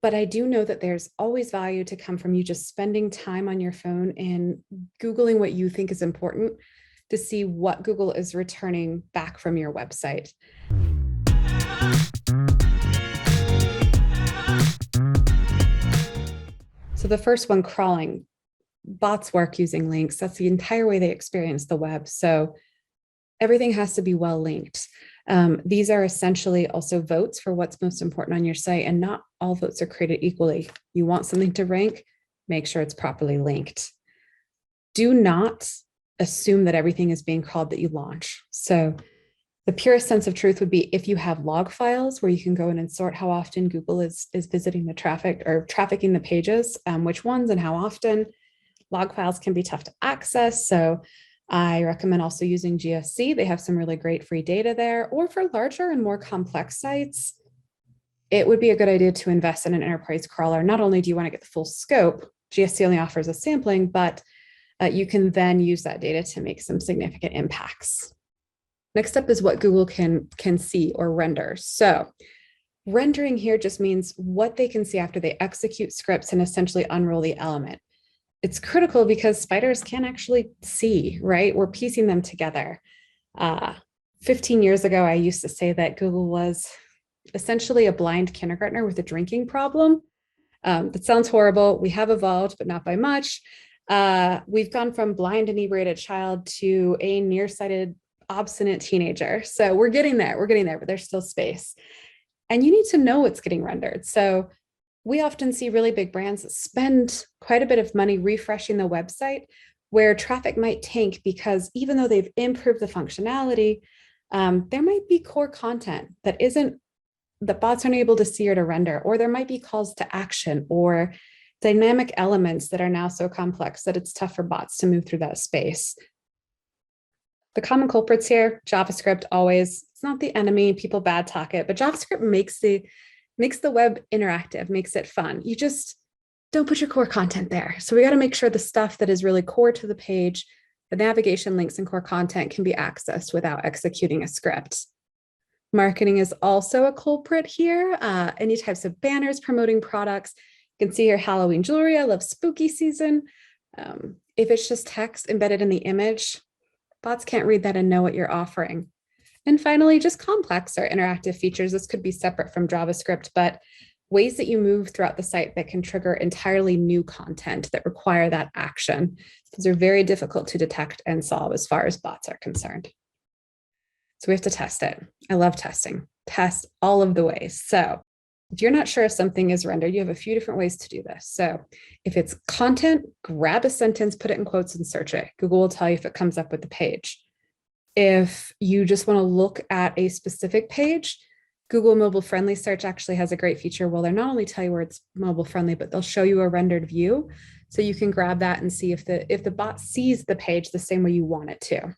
But I do know that there's always value to come from you just spending time on your phone and Googling what you think is important to see what Google is returning back from your website. So the first one, crawling. Bots work using links. That's the entire way they experience the web. So everything has to be well linked. These are essentially also votes for what's most important on your site, and not all votes are created equally. You want something to rank, make sure it's properly linked. Do not assume that everything is being crawled that you launch. So the purest sense of truth would be if you have log files where you can go in and sort how often Google is visiting the traffic or trafficking the pages, which ones and how often. Log files can be tough to access, so I recommend also using GSC. They have some really great free data there. Or for larger and more complex sites, it would be a good idea to invest in an enterprise crawler. Not only do you want to get the full scope, GSC only offers a sampling, but you can then use that data to make some significant impacts. Next up is what Google can see or render. So rendering here just means what they can see after they execute scripts and essentially unroll the element. It's critical because spiders can't actually see, right? We're piecing them together. 15 years ago, I used to say that Google was essentially a blind kindergartner with a drinking problem. That sounds horrible. We have evolved, but not by much. We've gone from blind inebriated child to a nearsighted, obstinate teenager. So we're getting there, but there's still space. And you need to know what's getting rendered. So we often see really big brands that spend quite a bit of money refreshing the website where traffic might tank because even though they've improved the functionality, there might be core content that bots aren't able to see or to render, or there might be calls to action or dynamic elements that are now so complex that it's tough for bots to move through that space. The common culprits here, JavaScript always, it's not the enemy, people bad talk it, but JavaScript makes the web interactive, makes it fun. You just don't put your core content there. So we got to make sure the stuff that is really core to the page, the navigation links and core content can be accessed without executing a script. Marketing is also a culprit here. Any types of banners promoting products. You can see here Halloween jewelry. I love spooky season. If it's just text embedded in the image, bots can't read that and know what you're offering. And finally, just complex or interactive features. This could be separate from JavaScript, but ways that you move throughout the site that can trigger entirely new content that require that action. Those are very difficult to detect and solve as far as bots are concerned. So we have to test it. I love testing. Test all of the ways. So if you're not sure if something is rendered, you have a few different ways to do this. So if it's content, grab a sentence, put it in quotes and search it. Google will tell you if it comes up with the page. If you just want to look at a specific page, Google Mobile Friendly Search actually has a great feature where they'll not only tell you where it's mobile friendly, but they'll show you a rendered view. So you can grab that and see if the bot sees the page the same way you want it to.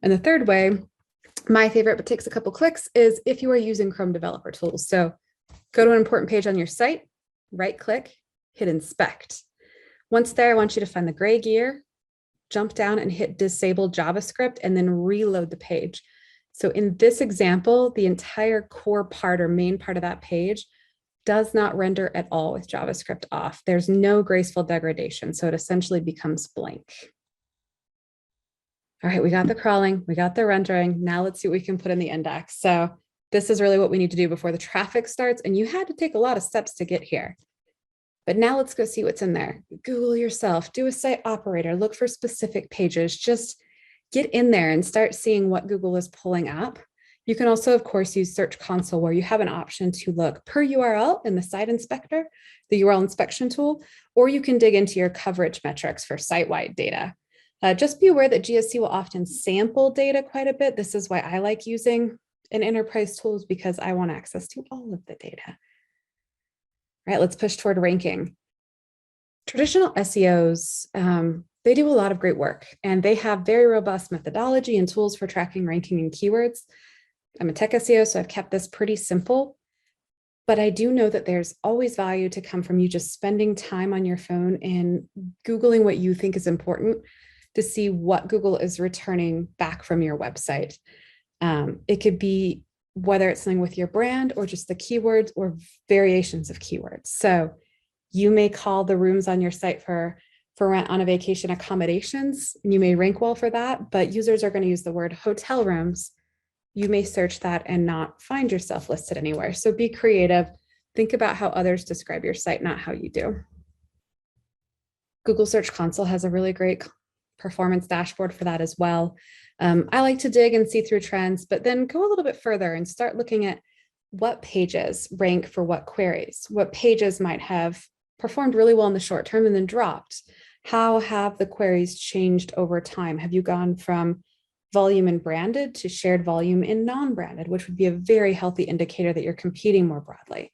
And the third way, my favorite, but takes a couple clicks, is if you are using Chrome developer tools. So go to an important page on your site, right click, hit inspect. Once there, I want you to find the gray gear, jump down and hit disable JavaScript and then reload the page. So in this example, the entire core part or main part of that page does not render at all with JavaScript off. There's no graceful degradation. So it essentially becomes blank. All right, we got the crawling, we got the rendering. Now let's see what we can put in the index. So this is really what we need to do before the traffic starts. And you had to take a lot of steps to get here. But now let's go see what's in there. Google yourself, do a site operator, look for specific pages, just get in there and start seeing what Google is pulling up. You can also, of course, use Search Console where you have an option to look per URL in the site inspector, the URL inspection tool, or you can dig into your coverage metrics for site-wide data. Just be aware that GSC will often sample data quite a bit. This is why I like using an enterprise tools, because I want access to all of the data. All right, let's push toward ranking. Traditional SEOs, they do a lot of great work and they have very robust methodology and tools for tracking ranking and keywords. I'm a tech SEO, so I've kept this pretty simple, but I do know that there's always value to come from you just spending time on your phone and Googling what you think is important to see what Google is returning back from your website. It could be whether it's something with your brand or just the keywords or variations of keywords. So you may call the rooms on your site for rent on a vacation accommodations, and you may rank well for that, but users are going to use the word hotel rooms. You may search that and not find yourself listed anywhere. So be creative. Think about how others describe your site, not how you do. Google Search Console has a really great performance dashboard for that as well. I like to dig and see through trends, but then go a little bit further and start looking at what pages rank for what queries, what pages might have performed really well in the short term and then dropped. How have the queries changed over time? Have you gone from volume in branded to shared volume in non-branded, which would be a very healthy indicator that you're competing more broadly.